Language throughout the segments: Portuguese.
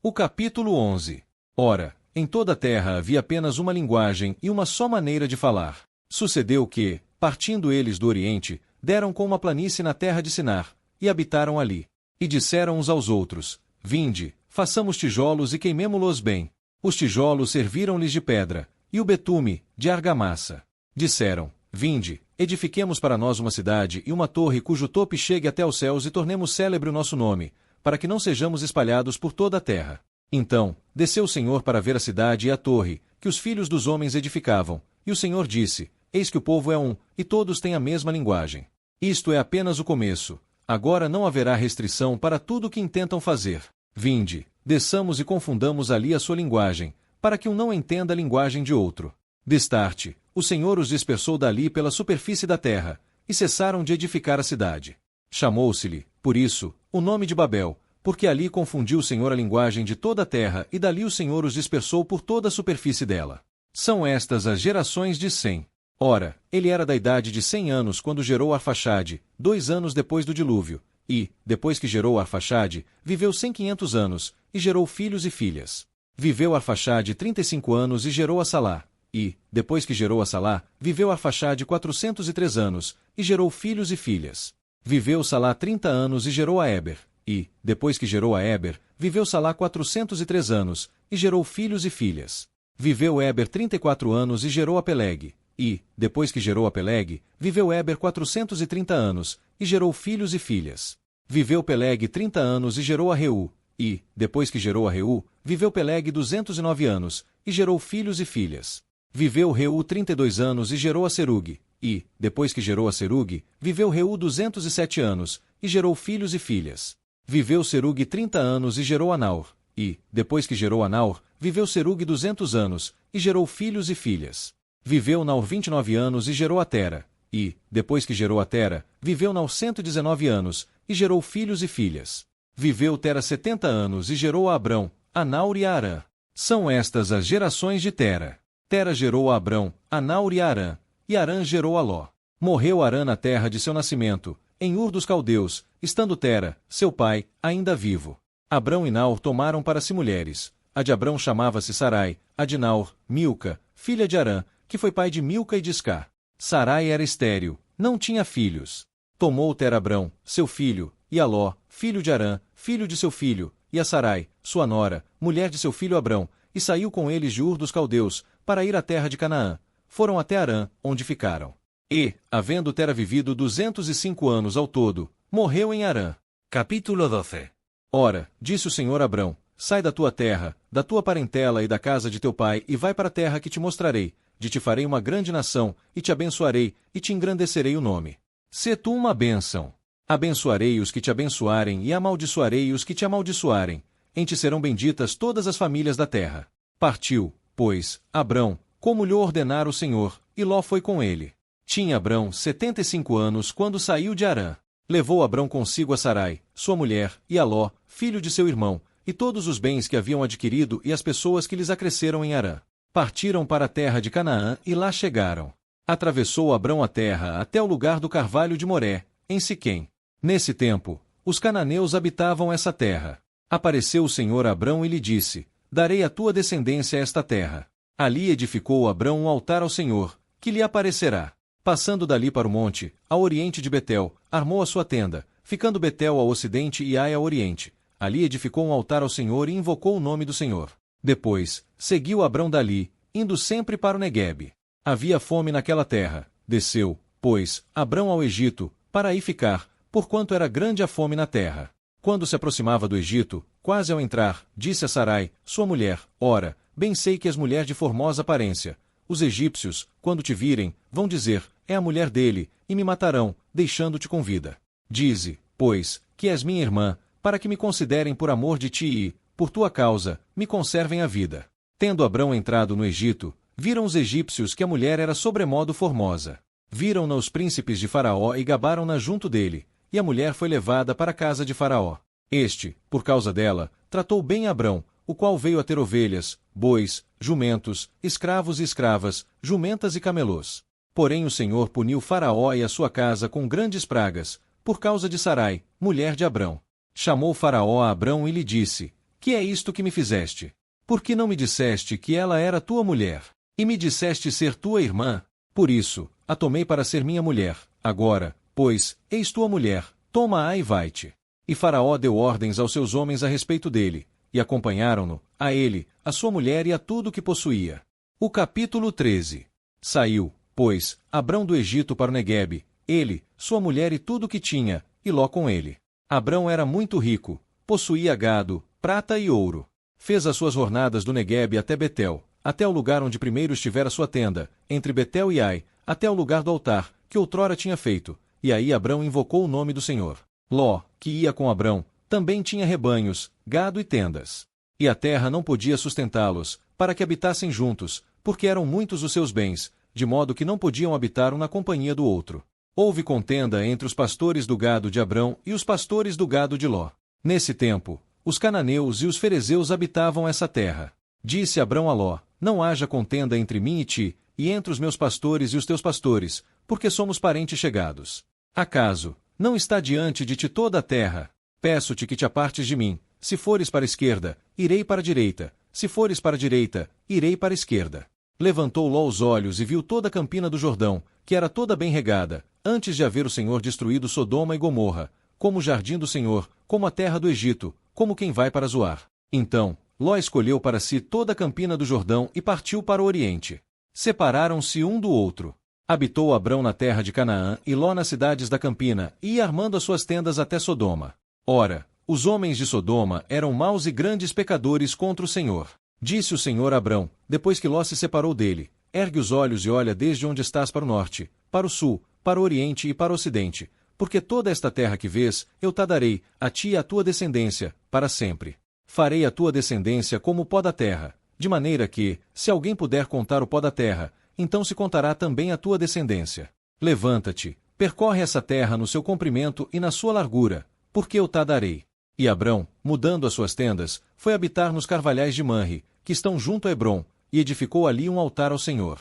O capítulo 11. Ora, em toda a terra havia apenas uma linguagem e uma só maneira de falar. Sucedeu que, partindo eles do Oriente, deram com uma planície na terra de Sinar, e habitaram ali. E disseram uns aos outros: Vinde, façamos tijolos e queimemo-los bem. Os tijolos serviram-lhes de pedra, e o betume, de argamassa. Disseram: Vinde, edifiquemos para nós uma cidade e uma torre cujo tope chegue até aos céus e tornemos célebre o nosso nome, para que não sejamos espalhados por toda a terra. Então, desceu o Senhor para ver a cidade e a torre, que os filhos dos homens edificavam, e o Senhor disse: Eis que o povo é um, e todos têm a mesma linguagem. Isto é apenas o começo. Agora não haverá restrição para tudo o que intentam fazer. Vinde, desçamos e confundamos ali a sua linguagem, para que um não entenda a linguagem de outro. Destarte, o Senhor os dispersou dali pela superfície da terra, e cessaram de edificar a cidade. Chamou-se-lhe, por isso, o nome de Babel, porque ali confundiu o Senhor a linguagem de toda a terra, e dali o Senhor os dispersou por toda a superfície dela. São estas as gerações de Sem. Ora, ele era da idade de 100 anos quando gerou Arfaxade, 2 anos depois do dilúvio, e, depois que gerou Arfaxade, viveu 100 anos, e gerou filhos e filhas. Viveu Arfaxade 35 anos e gerou a Salá, e, depois que gerou a Salá, viveu Arfaxade 403 anos, e gerou filhos e filhas. Viveu Salá 30 anos e gerou a Eber, e, depois que gerou a Eber, viveu Salá 403 anos, e gerou filhos e filhas. Viveu Eber 34 anos e gerou a Peleg, e, depois que gerou a Peleg, viveu Eber 430 anos, e gerou filhos e filhas. Viveu Peleg 30 anos e gerou a Reu, e, depois que gerou a Reu, viveu Peleg 209 anos, e gerou filhos e filhas. Viveu Reu 32 anos e gerou a Serug, e, depois que gerou a Serug, viveu Reu 207 anos, e gerou filhos e filhas. Viveu Serug 30 anos e gerou a Naor, e, depois que gerou a Naor, viveu Serug 200 anos, e gerou filhos e filhas. Viveu Naor 29 anos e gerou a Tera, e, depois que gerou a Tera, viveu Naor 119 anos, e gerou filhos e filhas. Viveu Tera 70 anos e gerou a Abrão, a Naor e a Arã. São estas as gerações de Tera. Tera gerou a Abrão, a Naor e a Arã, e Arã gerou a Ló. Morreu Arã na terra de seu nascimento, em Ur dos Caldeus, estando Tera, seu pai, ainda vivo. Abrão e Naor tomaram para si mulheres. A de Abrão chamava-se Sarai, a de Naor, Milca, filha de Arã, que foi pai de Milca e de Iscá. Sarai era estéril, não tinha filhos. Tomou Tera Abrão, seu filho, e a Ló, filho de Arã, filho de seu filho, e a Sarai, sua nora, mulher de seu filho Abrão, e saiu com eles de Ur dos Caldeus, para ir à terra de Canaã. Foram até Arã, onde ficaram. E, havendo Tera vivido 205 anos ao todo, morreu em Arã. Capítulo 12. Ora, disse o Senhor a Abrão: Sai da tua terra, da tua parentela e da casa de teu pai, e vai para a terra que te mostrarei. De te farei uma grande nação, e te abençoarei, e te engrandecerei o nome. Sê tu uma bênção. Abençoarei os que te abençoarem, e amaldiçoarei os que te amaldiçoarem. Em ti serão benditas todas as famílias da terra. Partiu, pois, Abrão, como lhe ordenara o Senhor, e Ló foi com ele. Tinha Abrão 75 anos quando saiu de Arã. Levou Abrão consigo a Sarai, sua mulher, e a Ló, filho de seu irmão, e todos os bens que haviam adquirido e as pessoas que lhes acresceram em Arã. Partiram para a terra de Canaã e lá chegaram. Atravessou Abrão a terra até o lugar do carvalho de Moré, em Siquém. Nesse tempo, os cananeus habitavam essa terra. Apareceu o Senhor a Abrão e lhe disse: Darei à tua descendência esta terra. Ali edificou Abrão um altar ao Senhor, que lhe aparecerá. Passando dali para o monte, ao oriente de Betel, armou a sua tenda, ficando Betel ao ocidente e Ai ao oriente. Ali edificou um altar ao Senhor e invocou o nome do Senhor. Depois, seguiu Abrão dali, indo sempre para o Neguebe. Havia fome naquela terra. Desceu, pois, Abrão ao Egito, para aí ficar, porquanto era grande a fome na terra. Quando se aproximava do Egito, quase ao entrar, disse a Sarai, sua mulher: Ora, bem sei que és mulher de formosa aparência. Os egípcios, quando te virem, vão dizer: É a mulher dele, e me matarão, deixando-te com vida. Dize, pois, que és minha irmã, para que me considerem por amor de ti e, por tua causa, me conservem a vida. Tendo Abrão entrado no Egito, viram os egípcios que a mulher era sobremodo formosa. Viram-na os príncipes de Faraó e gabaram-na junto dele, e a mulher foi levada para a casa de Faraó. Este, por causa dela, tratou bem Abrão, o qual veio a ter ovelhas, bois, jumentos, escravos e escravas, jumentas e camelôs. Porém o Senhor puniu Faraó e a sua casa com grandes pragas, por causa de Sarai, mulher de Abrão. Chamou Faraó a Abrão e lhe disse: Que é isto que me fizeste? Por que não me disseste que ela era tua mulher? E me disseste ser tua irmã? Por isso, a tomei para ser minha mulher. Agora, pois, eis tua mulher, toma-a e vai-te. E Faraó deu ordens aos seus homens a respeito dele, e acompanharam-no, a ele, a sua mulher e a tudo o que possuía. O capítulo 13. Saiu, pois, Abrão do Egito para o Neguebe, ele, sua mulher e tudo o que tinha, e Ló com ele. Abrão era muito rico, possuía gado, prata e ouro. Fez as suas jornadas do Neguebe até Betel, até o lugar onde primeiro estivera sua tenda, entre Betel e Ai, até o lugar do altar, que outrora tinha feito, e aí Abrão invocou o nome do Senhor. Ló, que ia com Abrão, também tinha rebanhos, gado e tendas. E a terra não podia sustentá-los, para que habitassem juntos, porque eram muitos os seus bens, de modo que não podiam habitar um na companhia do outro. Houve contenda entre os pastores do gado de Abrão e os pastores do gado de Ló. Nesse tempo, os cananeus e os ferezeus habitavam essa terra. Disse Abrão a Ló: não haja contenda entre mim e ti, e entre os meus pastores e os teus pastores, porque somos parentes chegados. Acaso, não está diante de ti toda a terra? Peço-te que te apartes de mim. Se fores para a esquerda, irei para a direita. Se fores para a direita, irei para a esquerda. Levantou Ló os olhos e viu toda a campina do Jordão, que era toda bem regada, antes de haver o Senhor destruído Sodoma e Gomorra, como o jardim do Senhor, como a terra do Egito, como quem vai para Zoar. Então, Ló escolheu para si toda a campina do Jordão e partiu para o oriente. Separaram-se um do outro. Habitou Abrão na terra de Canaã e Ló nas cidades da campina, e ia armando as suas tendas até Sodoma. Ora, os homens de Sodoma eram maus e grandes pecadores contra o Senhor. Disse o Senhor a Abrão, depois que Ló se separou dele: ergue os olhos e olha desde onde estás para o norte, para o sul, para o oriente e para o ocidente, porque toda esta terra que vês, eu te darei, a ti e à tua descendência, para sempre. Farei a tua descendência como o pó da terra, de maneira que, se alguém puder contar o pó da terra, então se contará também a tua descendência. Levanta-te, percorre essa terra no seu comprimento e na sua largura, porque eu te darei. E Abrão, mudando as suas tendas, foi habitar nos carvalhais de Manre, que estão junto a Hebrom, e edificou ali um altar ao Senhor.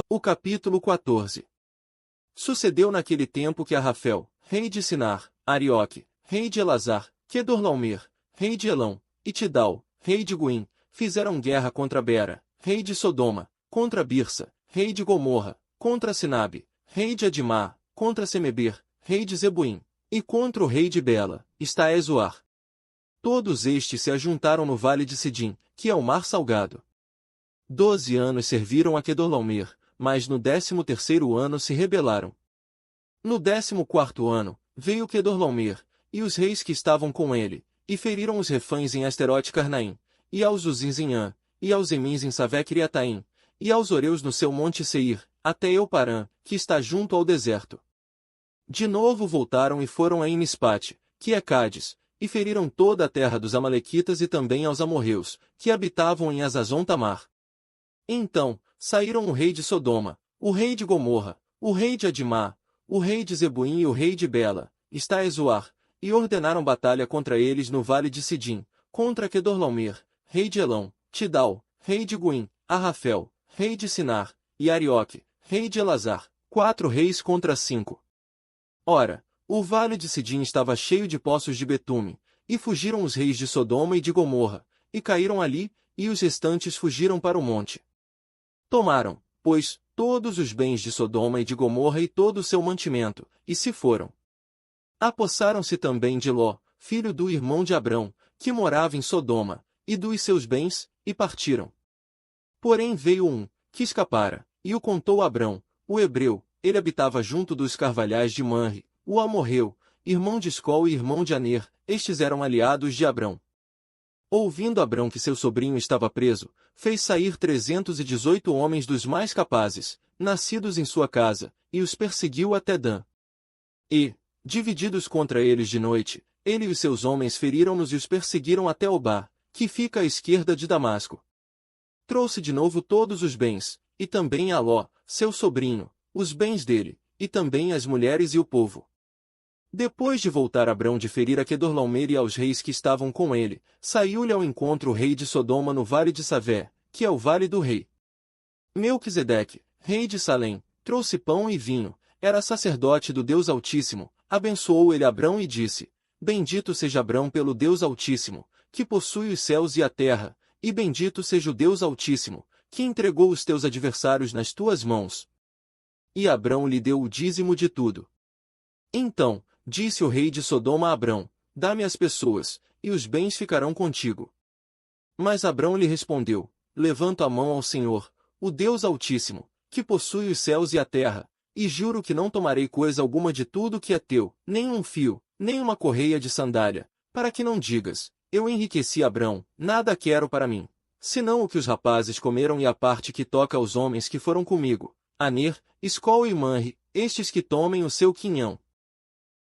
O capítulo 14. Sucedeu naquele tempo que Arrafel, rei de Sinar, Arioque, rei de Elazar, Quedorlaomer, rei de Elão, e Tidal, rei de Guim, fizeram guerra contra Bera, rei de Sodoma, contra Birsa, rei de Gomorra, contra Sinabe, rei de Adimá, contra Semeber, rei de Zebuim, e contra o rei de Bela, Estaezoar. Todos estes se ajuntaram no vale de Sidim, que é o mar salgado. 12 anos serviram a Quedorlaomer, mas no 13º ano se rebelaram. No 14º ano, veio Quedorlaomer, e os reis que estavam com ele, e feriram os refães em Asterote Carnaim, e aos Uzins em An, e aos Emins em Savec-Criataim, e aos Oreus no seu monte Seir, até Euparã, que está junto ao deserto. De novo voltaram e foram a Emispate, que é Cádiz, e feriram toda a terra dos Amalequitas e também aos amorreus, que habitavam em Azazon-Tamar. Então, saíram o rei de Sodoma, o rei de Gomorra, o rei de Adimá, o rei de Zebuim e o rei de Bela, Estaezoar, e ordenaram batalha contra eles no vale de Sidim, contra Quedorlaomer, rei de Elão, Tidal, rei de Guim, Arrafel, rei de Sinar, e Arioque, rei de Elazar, 4 reis contra 5. Ora, o vale de Sidim estava cheio de poços de betume, e fugiram os reis de Sodoma e de Gomorra, e caíram ali, e os restantes fugiram para o monte. Tomaram, pois, todos os bens de Sodoma e de Gomorra e todo o seu mantimento, e se foram. Apossaram-se também de Ló, filho do irmão de Abrão, que morava em Sodoma, e dos seus bens, e partiram. Porém veio um, que escapara, e o contou a Abrão, o hebreu. Ele habitava junto dos carvalhais de Manre, o amorreu, irmão de Escol e irmão de Aner, estes eram aliados de Abrão. Ouvindo Abrão que seu sobrinho estava preso, fez sair 318 homens dos mais capazes, nascidos em sua casa, e os perseguiu até Dan. E, divididos contra eles de noite, ele e os seus homens feriram-nos e os perseguiram até Obá, que fica à esquerda de Damasco. Trouxe de novo todos os bens, e também a Ló, seu sobrinho, os bens dele, e também as mulheres e o povo. Depois de voltar Abrão de ferir a Quedorlaomer e aos reis que estavam com ele, saiu-lhe ao encontro o rei de Sodoma no vale de Savé, que é o vale do rei. Melquisedeque, rei de Salém, trouxe pão e vinho, era sacerdote do Deus Altíssimo, abençoou ele Abrão e disse: Bendito seja Abrão pelo Deus Altíssimo, que possui os céus e a terra, e bendito seja o Deus Altíssimo, que entregou os teus adversários nas tuas mãos. E Abrão lhe deu o dízimo de tudo. Então, disse o rei de Sodoma a Abrão: dá-me as pessoas, e os bens ficarão contigo. Mas Abrão lhe respondeu: levanto a mão ao Senhor, o Deus Altíssimo, que possui os céus e a terra, e juro que não tomarei coisa alguma de tudo que é teu, nem um fio, nem uma correia de sandália, para que não digas: eu enriqueci Abrão, nada quero para mim, senão o que os rapazes comeram e a parte que toca aos homens que foram comigo, Aner, Escol e Manre, estes que tomem o seu quinhão.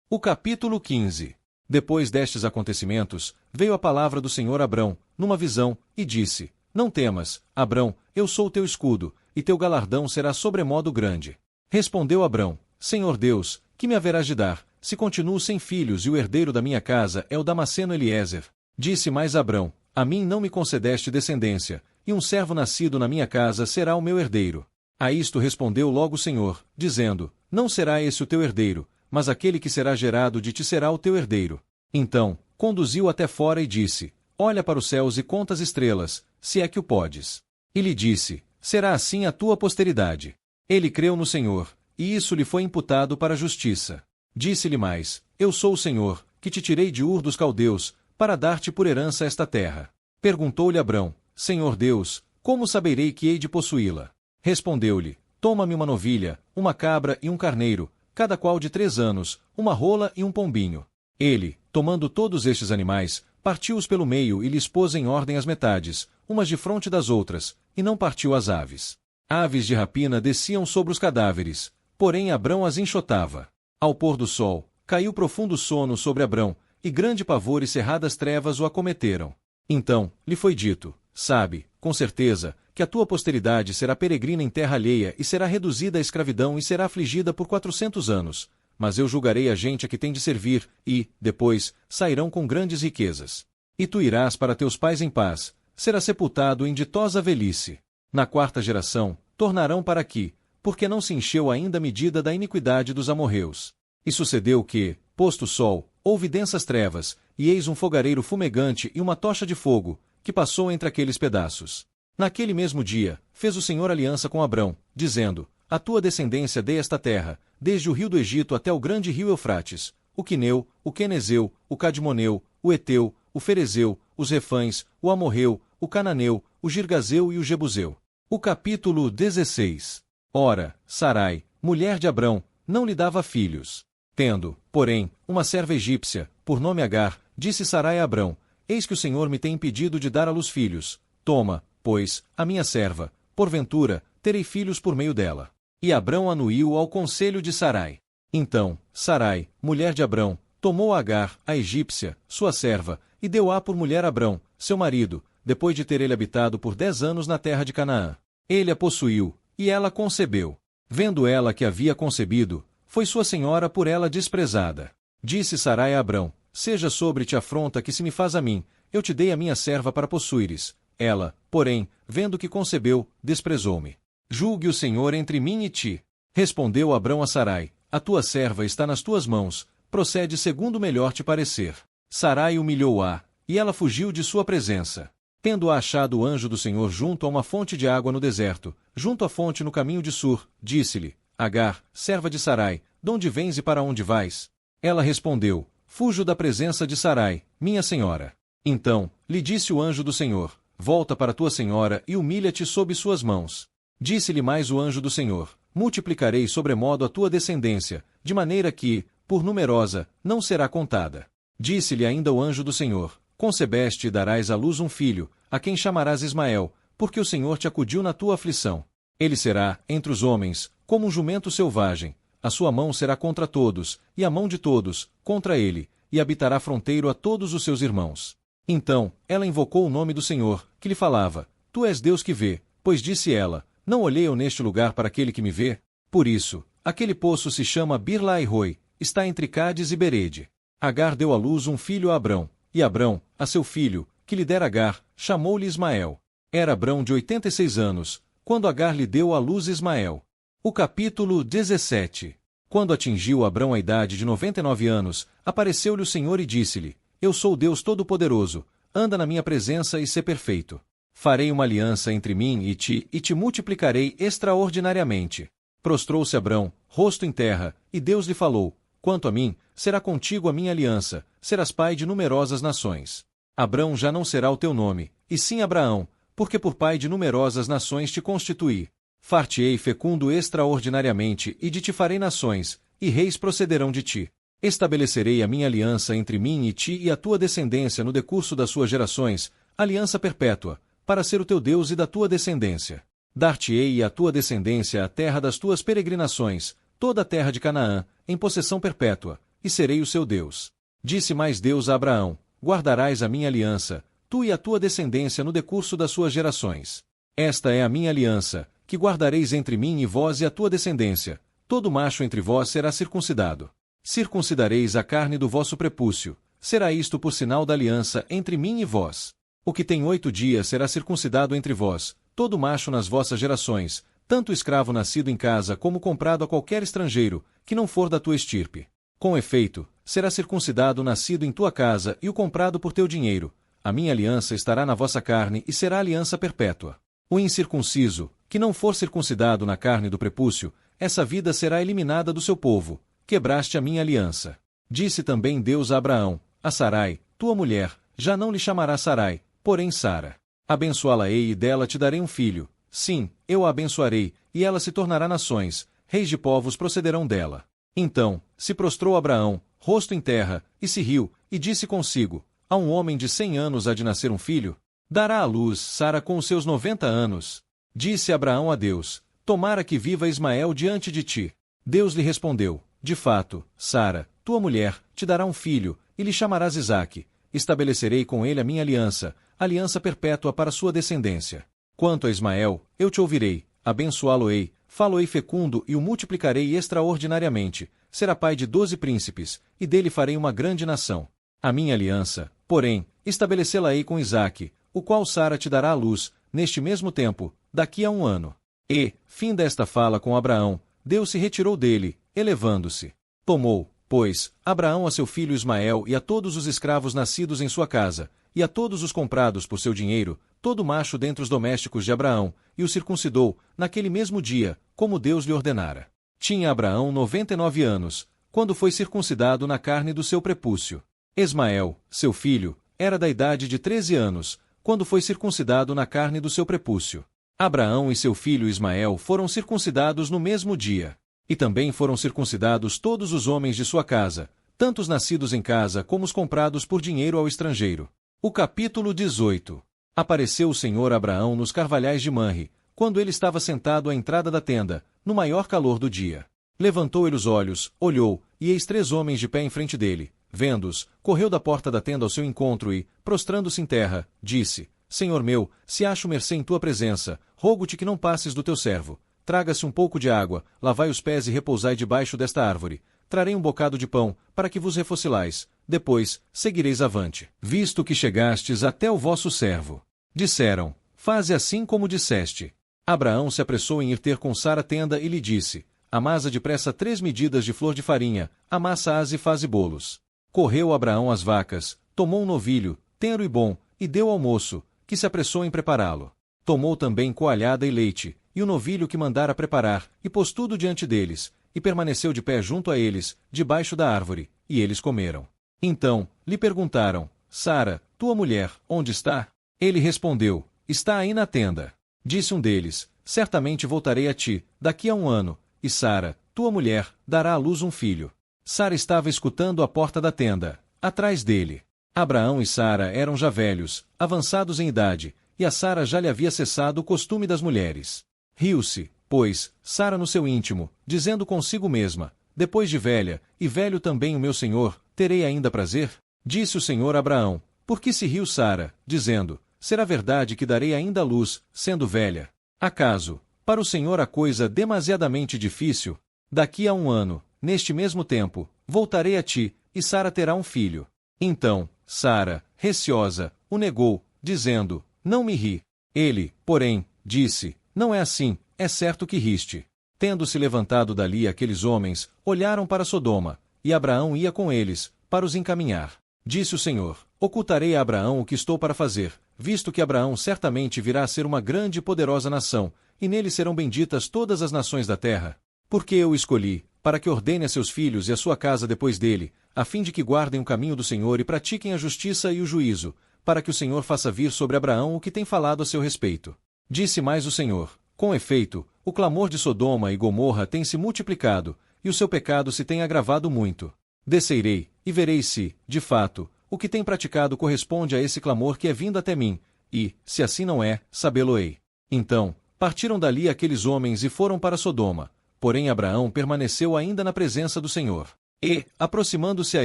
O capítulo 15. Depois destes acontecimentos, veio a palavra do Senhor a Abrão, numa visão, e disse: não temas, Abrão, eu sou teu escudo, e teu galardão será sobremodo grande. Respondeu Abrão: Senhor Deus, que me haverás de dar, se continuo sem filhos e o herdeiro da minha casa é o Damasceno Eliezer? Disse mais Abrão: a mim não me concedeste descendência, e um servo nascido na minha casa será o meu herdeiro. A isto respondeu logo o Senhor, dizendo: não será esse o teu herdeiro, mas aquele que será gerado de ti será o teu herdeiro. Então, conduziu até fora e disse: olha para os céus e conta as estrelas, se é que o podes. E lhe disse: será assim a tua posteridade. Ele creu no Senhor, e isso lhe foi imputado para a justiça. Disse-lhe mais: eu sou o Senhor, que te tirei de Ur dos Caldeus, para dar-te por herança esta terra. Perguntou-lhe Abrão: Senhor Deus, como saberei que hei de possuí-la? Respondeu-lhe: toma-me uma novilha, uma cabra e um carneiro, cada qual de 3 anos, uma rola e um pombinho. Ele, tomando todos estes animais, partiu-os pelo meio e lhes pôs em ordem as metades, umas defronte das outras, e não partiu as aves. Aves de rapina desciam sobre os cadáveres, porém Abrão as enxotava. Ao pôr do sol, caiu profundo sono sobre Abrão, e grande pavor e cerradas trevas o acometeram. Então, lhe foi dito: sabe, com certeza, que a tua posteridade será peregrina em terra alheia e será reduzida à escravidão e será afligida por 400 anos. Mas eu julgarei a gente a que tem de servir, e, depois, sairão com grandes riquezas. E tu irás para teus pais em paz, será sepultado em ditosa velhice. Na 4ª geração, tornarão para aqui, porque não se encheu ainda a medida da iniquidade dos amorreus. E sucedeu que, posto o sol, houve densas trevas, e eis um fogareiro fumegante e uma tocha de fogo, que passou entre aqueles pedaços. Naquele mesmo dia, fez o Senhor aliança com Abrão, dizendo: a tua descendência dei esta terra, desde o rio do Egito até o grande rio Eufrates, o Quineu, o Quenezeu, o Cadmoneu, o Eteu, o Ferezeu, os Refães, o Amorreu, o Cananeu, o Girgazeu e o Jebuseu. O capítulo 16. Ora, Sarai, mulher de Abrão, não lhe dava filhos. Tendo, porém, uma serva egípcia, por nome Agar, disse Sarai a Abrão: eis que o Senhor me tem impedido de dar à luz filhos. Toma, pois, a minha serva, porventura, terei filhos por meio dela. E Abrão anuiu ao conselho de Sarai. Então, Sarai, mulher de Abrão, tomou Agar, a egípcia, sua serva, e deu-a por mulher a Abrão, seu marido, depois de ter ele habitado por 10 anos na terra de Canaã. Ele a possuiu, e ela concebeu. Vendo ela que havia concebido, foi sua senhora por ela desprezada. Disse Sarai a Abrão: seja sobre-te a afronta que se me faz a mim, eu te dei a minha serva para possuíres. Ela, porém, vendo que concebeu, desprezou-me. Julgue o Senhor entre mim e ti. Respondeu Abrão a Sarai: a tua serva está nas tuas mãos, procede segundo melhor te parecer. Sarai humilhou-a, e ela fugiu de sua presença. Tendo-a achado o anjo do Senhor junto a uma fonte de água no deserto, junto à fonte no caminho de Sur, disse-lhe: Agar, serva de Sarai, de onde vens e para onde vais? Ela respondeu: fujo da presença de Sarai, minha senhora. Então, lhe disse o anjo do Senhor: volta para tua senhora e humilha-te sob suas mãos. Disse-lhe mais o anjo do Senhor: multiplicarei sobremodo a tua descendência, de maneira que, por numerosa, não será contada. Disse-lhe ainda o anjo do Senhor: concebeste e darás à luz um filho, a quem chamarás Ismael, porque o Senhor te acudiu na tua aflição. Ele será, entre os homens, como um jumento selvagem, a sua mão será contra todos, e a mão de todos, contra ele, e habitará fronteiro a todos os seus irmãos. Então, ela invocou o nome do Senhor, que lhe falava: tu és Deus que vê, pois disse ela: não olhei eu neste lugar para aquele que me vê? Por isso, aquele poço se chama Bir-Lahai-Roi, está entre Cádiz e Berede. Agar deu à luz um filho a Abrão, e Abrão, a seu filho, que lhe dera Agar, chamou-lhe Ismael. Era Abrão de 86 anos, quando Agar lhe deu à luz Ismael. O capítulo 17. Quando atingiu Abrão a idade de 99 anos, apareceu-lhe o Senhor e disse-lhe: eu sou Deus Todo-Poderoso, anda na minha presença e sê perfeito. Farei uma aliança entre mim e te multiplicarei extraordinariamente. Prostrou-se Abrão, rosto em terra, e Deus lhe falou: quanto a mim, será contigo a minha aliança, serás pai de numerosas nações. Abrão já não será o teu nome, e sim Abraão, porque por pai de numerosas nações te constituí. Far-te-ei fecundo extraordinariamente, e de ti farei nações, e reis procederão de ti. Estabelecerei a minha aliança entre mim e ti e a tua descendência no decurso das suas gerações, aliança perpétua, para ser o teu Deus e da tua descendência. Dar-te-ei à tua descendência a terra das tuas peregrinações, toda a terra de Canaã, em possessão perpétua, e serei o seu Deus. Disse mais Deus a Abraão: guardarás a minha aliança, tu e a tua descendência no decurso das suas gerações. Esta é a minha aliança, que guardareis entre mim e vós e a tua descendência. Todo macho entre vós será circuncidado. Circuncidareis a carne do vosso prepúcio. Será isto por sinal da aliança entre mim e vós. O que tem 8 dias será circuncidado entre vós, todo macho nas vossas gerações, tanto escravo nascido em casa como comprado a qualquer estrangeiro, que não for da tua estirpe. Com efeito, será circuncidado o nascido em tua casa e o comprado por teu dinheiro. A minha aliança estará na vossa carne e será aliança perpétua. O incircunciso, que não for circuncidado na carne do prepúcio, essa vida será eliminada do seu povo. Quebraste a minha aliança. Disse também Deus a Abraão: a Sarai, tua mulher, já não lhe chamarás Sarai, porém Sara. Abençoá-la-ei e dela te darei um filho. Sim, eu a abençoarei, e ela se tornará nações, reis de povos procederão dela. Então, se prostrou Abraão, rosto em terra, e se riu, e disse consigo: a um homem de 100 anos há de nascer um filho? Dará à luz Sara com os seus 90 anos. Disse Abraão a Deus: tomara que viva Ismael diante de ti. Deus lhe respondeu: de fato, Sara, tua mulher, te dará um filho, e lhe chamarás Isaque. Estabelecerei com ele a minha aliança, aliança perpétua para sua descendência. Quanto a Ismael, eu te ouvirei, abençoá-lo-ei, fá-lo-ei fecundo e o multiplicarei extraordinariamente. Será pai de 12 príncipes, e dele farei uma grande nação. A minha aliança, porém, estabelecê-la-ei com Isaque, o qual Sara te dará à luz, neste mesmo tempo, daqui a 1 ano. E, fim desta fala com Abraão, Deus se retirou dele, elevando-se. Tomou, pois, Abraão a seu filho Ismael e a todos os escravos nascidos em sua casa, e a todos os comprados por seu dinheiro, todo macho dentre os domésticos de Abraão, e o circuncidou, naquele mesmo dia, como Deus lhe ordenara. Tinha Abraão 99 anos, quando foi circuncidado na carne do seu prepúcio. Ismael, seu filho, era da idade de 13 anos, quando foi circuncidado na carne do seu prepúcio. Abraão e seu filho Ismael foram circuncidados no mesmo dia. E também foram circuncidados todos os homens de sua casa, tanto os nascidos em casa como os comprados por dinheiro ao estrangeiro. O capítulo 18. Apareceu o Senhor a Abraão nos carvalhais de Manre, quando ele estava sentado à entrada da tenda, no maior calor do dia. Levantou ele os olhos, olhou, e eis 3 homens de pé em frente dele. Vendo-os, correu da porta da tenda ao seu encontro e, prostrando-se em terra, disse: Senhor meu, se acho mercê em tua presença, rogo-te que não passes do teu servo. Traga-se um pouco de água, lavai os pés e repousai debaixo desta árvore. Trarei um bocado de pão, para que vos refocilais. Depois, seguireis avante. Visto que chegastes até o vosso servo. Disseram: faze assim como disseste. Abraão se apressou em ir ter com Sara a tenda e lhe disse: amasa depressa 3 medidas de flor de farinha, amassa-as e faze bolos. Correu Abraão às vacas, tomou um novilho, tenro e bom, e deu ao moço, que se apressou em prepará-lo. Tomou também coalhada e leite, e o novilho que mandara preparar, e pôs tudo diante deles, e permaneceu de pé junto a eles, debaixo da árvore, e eles comeram. Então, lhe perguntaram: Sara, tua mulher, onde está? Ele respondeu: está aí na tenda. Disse um deles: certamente voltarei a ti, daqui a 1 ano, e Sara, tua mulher, dará à luz um filho. Sara estava escutando à porta da tenda, atrás dele. Abraão e Sara eram já velhos, avançados em idade, e a Sara já lhe havia cessado o costume das mulheres. Riu-se, pois, Sara no seu íntimo, dizendo consigo mesma: depois de velha, e velho também o meu senhor, terei ainda prazer? Disse o Senhor a Abraão: por que se riu Sara, dizendo: será verdade que darei ainda à luz, sendo velha? Acaso, para o Senhor a coisa demasiadamente difícil? Daqui a 1 ano, neste mesmo tempo, voltarei a ti, e Sara terá um filho. Então, Sara, receosa, o negou, dizendo: não me ri. Ele, porém, disse: não é assim, é certo que riste. Tendo-se levantado dali aqueles homens, olharam para Sodoma, e Abraão ia com eles, para os encaminhar. Disse o Senhor: ocultarei a Abraão o que estou para fazer, visto que Abraão certamente virá a ser uma grande e poderosa nação, e nele serão benditas todas as nações da terra. Porque eu o escolhi, para que ordene a seus filhos e a sua casa depois dele, a fim de que guardem o caminho do Senhor e pratiquem a justiça e o juízo, para que o Senhor faça vir sobre Abraão o que tem falado a seu respeito. Disse mais o Senhor: com efeito, o clamor de Sodoma e Gomorra tem se multiplicado, e o seu pecado se tem agravado muito. Descerei, e verei se, de fato, o que tem praticado corresponde a esse clamor que é vindo até mim, e, se assim não é, sabê-lo-ei. Então, partiram dali aqueles homens e foram para Sodoma, porém Abraão permaneceu ainda na presença do Senhor. E, aproximando-se a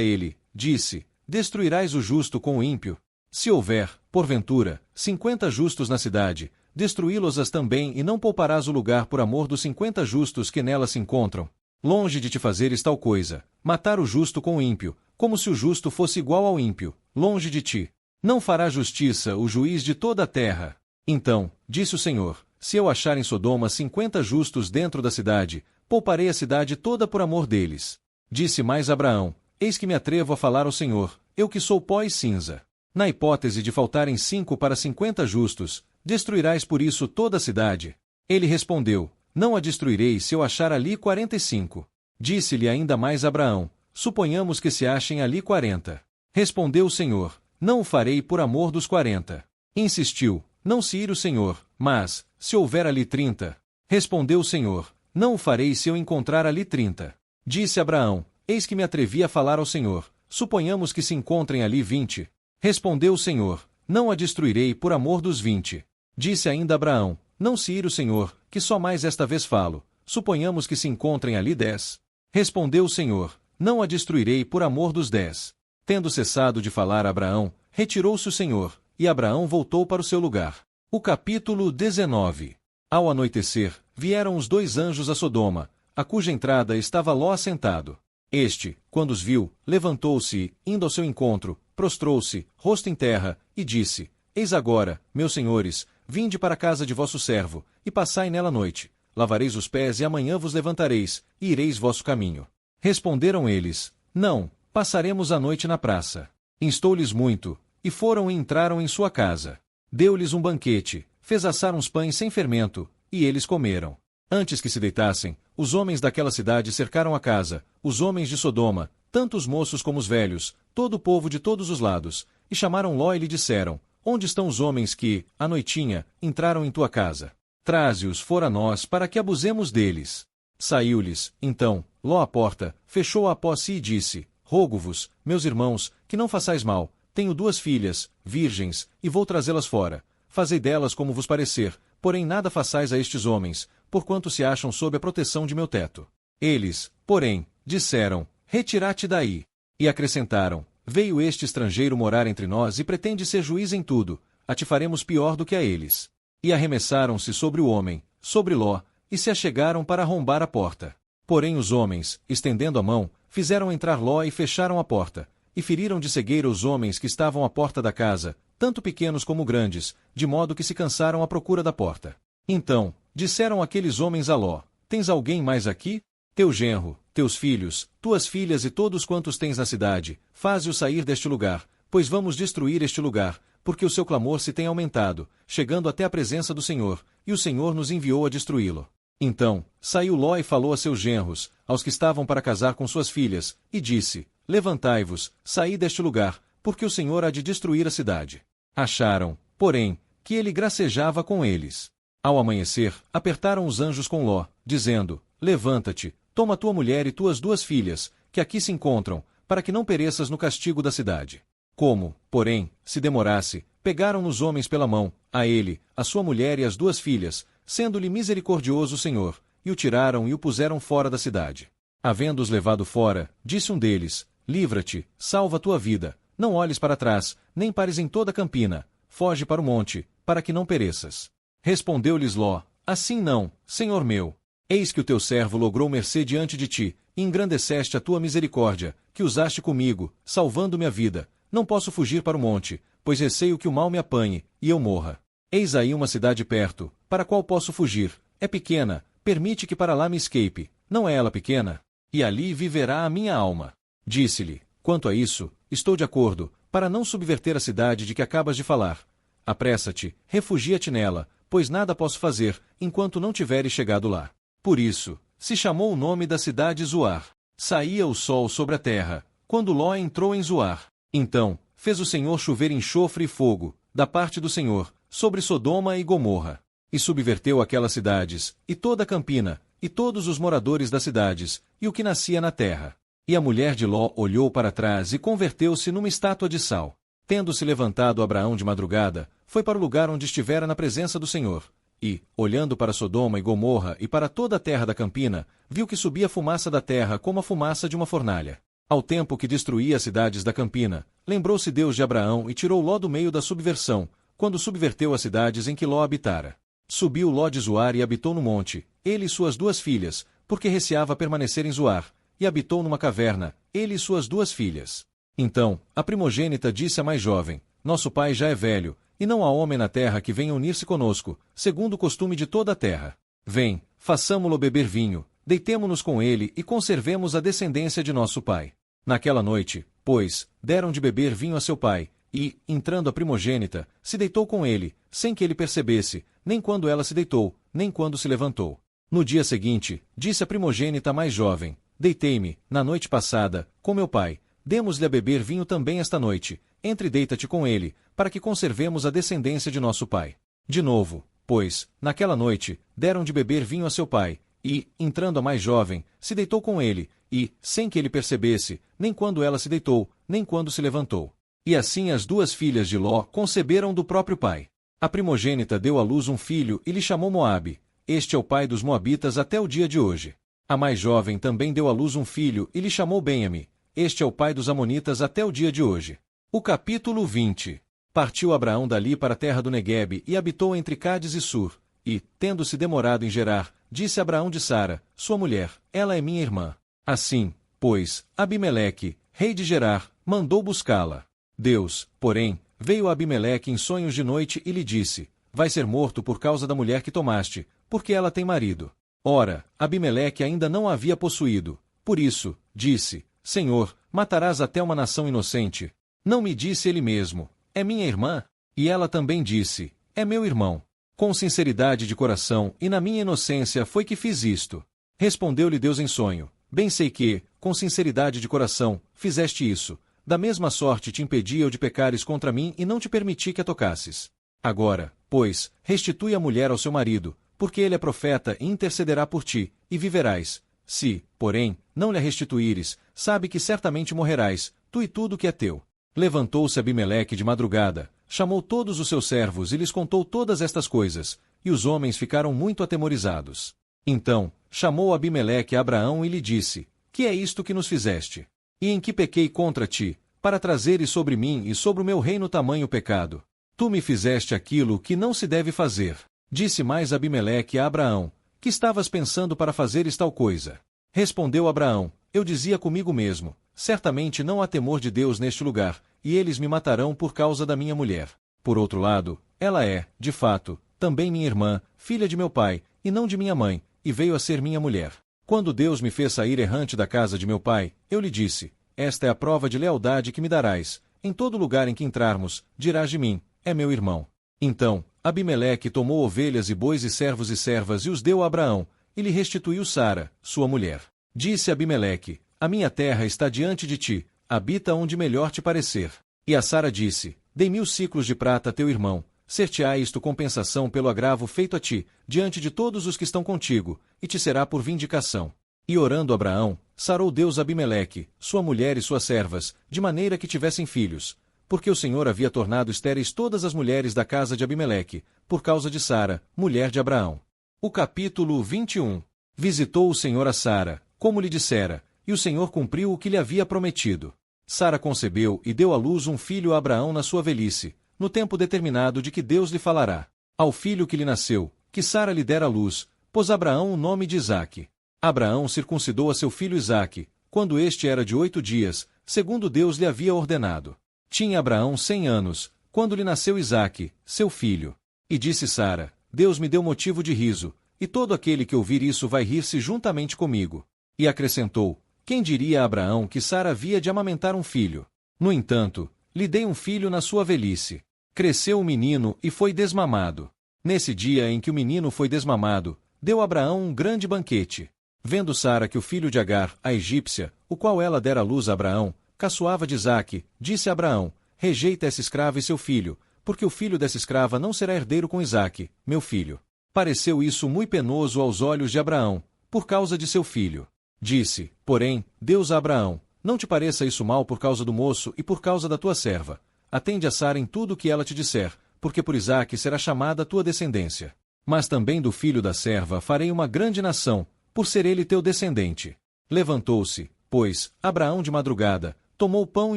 ele, disse: destruirás o justo com o ímpio? Se houver, porventura, 50 justos na cidade, destruí-los-ás também e não pouparás o lugar por amor dos 50 justos que nela se encontram. Longe de te fazeres tal coisa, matar o justo com o ímpio, como se o justo fosse igual ao ímpio, longe de ti. Não fará justiça o juiz de toda a terra. Então, disse o Senhor: se eu achar em Sodoma 50 justos dentro da cidade, pouparei a cidade toda por amor deles. Disse mais Abraão: eis que me atrevo a falar ao Senhor, eu que sou pó e cinza. Na hipótese de faltarem 5 para 50 justos, destruirás por isso toda a cidade? Ele respondeu: não a destruirei se eu achar ali 45. Disse-lhe ainda mais Abraão: suponhamos que se achem ali 40. Respondeu o Senhor: não o farei por amor dos 40. Insistiu: não se ire o Senhor, mas, se houver ali 30. Respondeu o Senhor: não o farei se eu encontrar ali 30. Disse Abraão: eis que me atrevi a falar ao Senhor, suponhamos que se encontrem ali 20. Respondeu o Senhor: não a destruirei por amor dos 20. Disse ainda Abraão: não se ire o Senhor, que só mais esta vez falo, suponhamos que se encontrem ali 10. Respondeu o Senhor: não a destruirei por amor dos 10. Tendo cessado de falar a Abraão, retirou-se o Senhor, e Abraão voltou para o seu lugar. O capítulo 19. Ao anoitecer, vieram os 2 anjos a Sodoma, a cuja entrada estava Ló assentado. Este, quando os viu, levantou-se e, indo ao seu encontro, prostrou-se, rosto em terra, e disse: eis agora, meus senhores, vinde para a casa de vosso servo, e passai nela a noite. Lavareis os pés e amanhã vos levantareis, e ireis vosso caminho. Responderam eles: não, passaremos a noite na praça. Instou-lhes muito, e foram e entraram em sua casa. Deu-lhes um banquete, fez assar uns pães sem fermento, e eles comeram. Antes que se deitassem, os homens daquela cidade cercaram a casa, os homens de Sodoma, tanto os moços como os velhos, todo o povo de todos os lados, e chamaram Ló e lhe disseram: onde estão os homens que, à noitinha, entraram em tua casa? Traze-os fora nós para que abusemos deles. Saiu-lhes, então, Ló à porta, fechou-a após si e disse: rogo-vos, meus irmãos, que não façais mal. Tenho 2 filhas, virgens, e vou trazê-las fora. Fazei delas como vos parecer, porém nada façais a estes homens, porquanto se acham sob a proteção de meu teto. Eles, porém, disseram: retira-te daí. E acrescentaram: veio este estrangeiro morar entre nós e pretende ser juiz em tudo, a te faremos pior do que a eles. E arremessaram-se sobre o homem, sobre Ló, e se achegaram para arrombar a porta. Porém os homens, estendendo a mão, fizeram entrar Ló e fecharam a porta, e feriram de cegueira os homens que estavam à porta da casa, tanto pequenos como grandes, de modo que se cansaram à procura da porta. Então, disseram aqueles homens a Ló: tens alguém mais aqui? Teu genro, teus filhos, tuas filhas e todos quantos tens na cidade, faze-os sair deste lugar, pois vamos destruir este lugar, porque o seu clamor se tem aumentado, chegando até a presença do Senhor, e o Senhor nos enviou a destruí-lo. Então, saiu Ló e falou a seus genros, aos que estavam para casar com suas filhas, e disse: levantai-vos, saí deste lugar, porque o Senhor há de destruir a cidade. Acharam, porém, que ele gracejava com eles. Ao amanhecer, apertaram os anjos com Ló, dizendo: levanta-te, toma tua mulher e tuas 2 filhas, que aqui se encontram, para que não pereças no castigo da cidade. Como, porém, se demorasse, pegaram nos homens pela mão, a ele, a sua mulher e as 2 filhas, sendo-lhe misericordioso o Senhor, e o tiraram e o puseram fora da cidade. Havendo-os levado fora, disse um deles: livra-te, salva tua vida, não olhes para trás, nem pares em toda a campina, foge para o monte, para que não pereças. Respondeu-lhes Ló: assim não, Senhor meu. Eis que o teu servo logrou mercê diante de ti, e engrandeceste a tua misericórdia, que usaste comigo, salvando-me a vida. Não posso fugir para o monte, pois receio que o mal me apanhe, e eu morra. Eis aí uma cidade perto, para a qual posso fugir. É pequena, permite que para lá me escape. Não é ela pequena? E ali viverá a minha alma. Disse-lhe: quanto a isso, estou de acordo, para não subverter a cidade de que acabas de falar. Apressa-te, refugia-te nela, pois nada posso fazer, enquanto não tiveres chegado lá. Por isso, se chamou o nome da cidade Zoar. Saía o sol sobre a terra, quando Ló entrou em Zoar. Então, fez o Senhor chover enxofre e fogo, da parte do Senhor, sobre Sodoma e Gomorra. E subverteu aquelas cidades, e toda a campina, e todos os moradores das cidades, e o que nascia na terra. E a mulher de Ló olhou para trás e converteu-se numa estátua de sal. Tendo-se levantado Abraão de madrugada, foi para o lugar onde estivera na presença do Senhor. E, olhando para Sodoma e Gomorra e para toda a terra da campina, viu que subia fumaça da terra como a fumaça de uma fornalha. Ao tempo que destruía as cidades da campina, lembrou-se Deus de Abraão e tirou Ló do meio da subversão, quando subverteu as cidades em que Ló habitara. Subiu Ló de Zoar e habitou no monte, ele e suas 2 filhas, porque receava permanecer em Zoar, e habitou numa caverna, ele e suas 2 filhas. Então, a primogênita disse à mais jovem: Nosso pai já é velho, e não há homem na terra que venha unir-se conosco, segundo o costume de toda a terra. Vem, façamo-lo beber vinho, deitemo-nos com ele e conservemos a descendência de nosso pai. Naquela noite, pois, deram de beber vinho a seu pai, e, entrando a primogênita, se deitou com ele, sem que ele percebesse, nem quando ela se deitou, nem quando se levantou. No dia seguinte, disse a primogênita mais jovem: Deitei-me, na noite passada, com meu pai, demos-lhe a beber vinho também esta noite, entre e deita-te com ele, para que conservemos a descendência de nosso pai. De novo, pois, naquela noite, deram de beber vinho a seu pai, e, entrando a mais jovem, se deitou com ele, e, sem que ele percebesse, nem quando ela se deitou, nem quando se levantou. E assim as 2 filhas de Ló conceberam do próprio pai. A primogênita deu à luz um filho e lhe chamou Moabe. Este é o pai dos moabitas até o dia de hoje. A mais jovem também deu à luz um filho e lhe chamou Benjamim. Este é o pai dos amonitas até o dia de hoje. O capítulo 20. Partiu Abraão dali para a terra do Neguebe e habitou entre Cádiz e Sur. E, tendo-se demorado em Gerar, disse Abraão de Sara, sua mulher: Ela é minha irmã. Assim, pois, Abimeleque, rei de Gerar, mandou buscá-la. Deus, porém, veio a Abimeleque em sonhos de noite e lhe disse: Vai ser morto por causa da mulher que tomaste, porque ela tem marido. Ora, Abimeleque ainda não a havia possuído. Por isso, disse: Senhor, matarás até uma nação inocente. Não me disse ele mesmo: É minha irmã? E ela também disse: É meu irmão. Com sinceridade de coração e na minha inocência foi que fiz isto. Respondeu-lhe Deus em sonho: Bem sei que, com sinceridade de coração, fizeste isso. Da mesma sorte te impedi eu de pecares contra mim e não te permiti que a tocasses. Agora, pois, restitui a mulher ao seu marido, porque ele é profeta e intercederá por ti, e viverás. Se, porém, não lhe a restituíres, sabe que certamente morrerás, tu e tudo que é teu. Levantou-se Abimeleque de madrugada, chamou todos os seus servos e lhes contou todas estas coisas, e os homens ficaram muito atemorizados. Então, chamou Abimeleque a Abraão e lhe disse: Que é isto que nos fizeste? E em que pequei contra ti, para trazeres sobre mim e sobre o meu reino tamanho pecado? Tu me fizeste aquilo que não se deve fazer. Disse mais Abimeleque a Abraão: Que estavas pensando para fazeres tal coisa? Respondeu Abraão: Eu dizia comigo mesmo: Certamente não há temor de Deus neste lugar, e eles me matarão por causa da minha mulher. Por outro lado, ela é, de fato, também minha irmã, filha de meu pai, e não de minha mãe, e veio a ser minha mulher. Quando Deus me fez sair errante da casa de meu pai, eu lhe disse: Esta é a prova de lealdade que me darás. Em todo lugar em que entrarmos, dirás de mim: É meu irmão. Então, Abimeleque tomou ovelhas e bois e servos e servas e os deu a Abraão, e lhe restituiu Sara, sua mulher. Disse Abimeleque: A minha terra está diante de ti, habita onde melhor te parecer. E a Sara disse: Dei 1000 siclos de prata a teu irmão, ser-te-á isto compensação pelo agravo feito a ti, diante de todos os que estão contigo, e te será por vindicação. E orando Abraão, sarou Deus Abimeleque, sua mulher e suas servas, de maneira que tivessem filhos, porque o Senhor havia tornado estéreis todas as mulheres da casa de Abimeleque, por causa de Sara, mulher de Abraão. O capítulo 21. Visitou o Senhor a Sara, como lhe dissera, e o Senhor cumpriu o que lhe havia prometido. Sara concebeu e deu à luz um filho a Abraão na sua velhice, no tempo determinado de que Deus lhe falará. Ao filho que lhe nasceu, que Sara lhe dera à luz, pôs Abraão o nome de Isaque. Abraão circuncidou a seu filho Isaque, quando este era de 8 dias, segundo Deus lhe havia ordenado. Tinha Abraão 100 anos, quando lhe nasceu Isaque, seu filho. E disse Sara: Deus me deu motivo de riso, e todo aquele que ouvir isso vai rir-se juntamente comigo. E acrescentou: Quem diria a Abraão que Sara havia de amamentar um filho? No entanto, lhe dei um filho na sua velhice. Cresceu o menino e foi desmamado. Nesse dia em que o menino foi desmamado, deu Abraão um grande banquete. Vendo Sara que o filho de Agar, a egípcia, o qual ela dera à luz a Abraão, caçoava de Isaque, disse a Abraão: rejeita essa escrava e seu filho, porque o filho dessa escrava não será herdeiro com Isaque, meu filho. Pareceu isso muito penoso aos olhos de Abraão, por causa de seu filho. Disse, porém, Deus a Abraão: não te pareça isso mal por causa do moço e por causa da tua serva. Atende a Sara em tudo o que ela te disser, porque por Isaque será chamada a tua descendência. Mas também do filho da serva farei uma grande nação, por ser ele teu descendente. Levantou-se, pois, Abraão de madrugada, tomou pão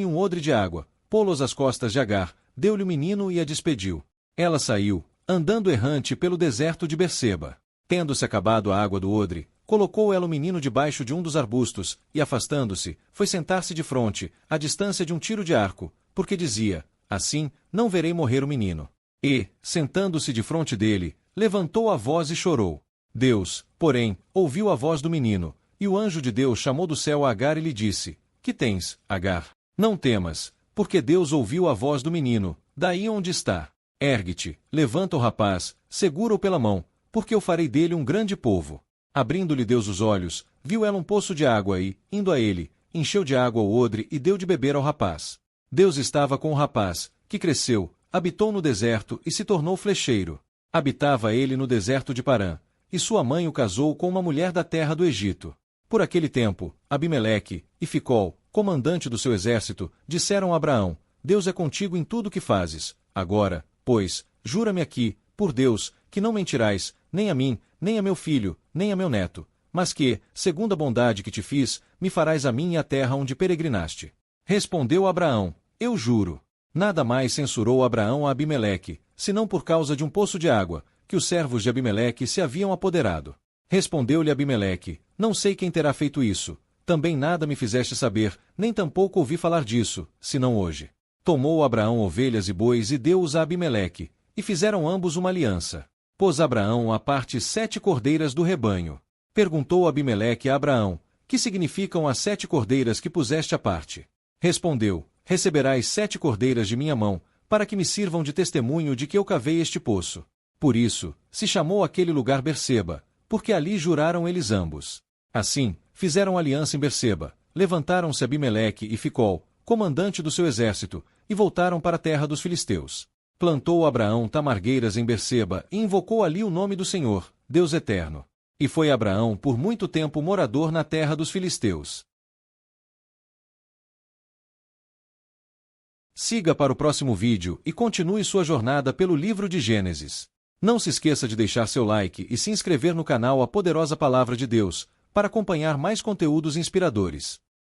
e um odre de água, pô-los às costas de Agar, deu-lhe o menino e a despediu. Ela saiu, andando errante pelo deserto de Berseba. Tendo-se acabado a água do odre, colocou ela o menino debaixo de um dos arbustos, e afastando-se, foi sentar-se de fronte, à distância de um tiro de arco, porque dizia: assim, não verei morrer o menino. E, sentando-se de fronte dele, levantou a voz e chorou. Deus, porém, ouviu a voz do menino, e o anjo de Deus chamou do céu a Agar e lhe disse: que tens, Agar? Não temas, porque Deus ouviu a voz do menino, daí onde está. Ergue-te, levanta o rapaz, segura-o pela mão, porque eu farei dele um grande povo. Abrindo-lhe Deus os olhos, viu ela um poço de água e, indo a ele, encheu de água o odre e deu de beber ao rapaz. Deus estava com o rapaz, que cresceu, habitou no deserto e se tornou flecheiro. Habitava ele no deserto de Parã, e sua mãe o casou com uma mulher da terra do Egito. Por aquele tempo, Abimeleque e Ficol, comandante do seu exército, disseram a Abraão: Deus é contigo em tudo o que fazes. Agora, pois, jura-me aqui, por Deus, que não mentirás, nem a mim, nem a meu filho, nem a meu neto, mas que, segundo a bondade que te fiz, me farás a mim e a terra onde peregrinaste. Respondeu Abraão: eu juro. Nada mais censurou Abraão a Abimeleque, senão por causa de um poço de água, que os servos de Abimeleque se haviam apoderado. Respondeu-lhe Abimeleque: não sei quem terá feito isso. Também nada me fizeste saber, nem tampouco ouvi falar disso, senão hoje. Tomou Abraão ovelhas e bois e deu-os a Abimeleque, e fizeram ambos uma aliança. Pôs Abraão à parte 7 cordeiras do rebanho. Perguntou Abimeleque a Abraão: que significam as 7 cordeiras que puseste à parte? Respondeu: receberás 7 cordeiras de minha mão, para que me sirvam de testemunho de que eu cavei este poço. Por isso, se chamou aquele lugar Berseba, porque ali juraram eles ambos. Assim, fizeram aliança em Berseba, levantaram-se Abimeleque e Ficol, comandante do seu exército, e voltaram para a terra dos filisteus. Plantou Abraão tamargueiras em Berseba e invocou ali o nome do Senhor, Deus eterno. E foi Abraão por muito tempo morador na terra dos filisteus. Siga para o próximo vídeo e continue sua jornada pelo livro de Gênesis. Não se esqueça de deixar seu like e se inscrever no canal A Poderosa Palavra de Deus, para acompanhar mais conteúdos inspiradores.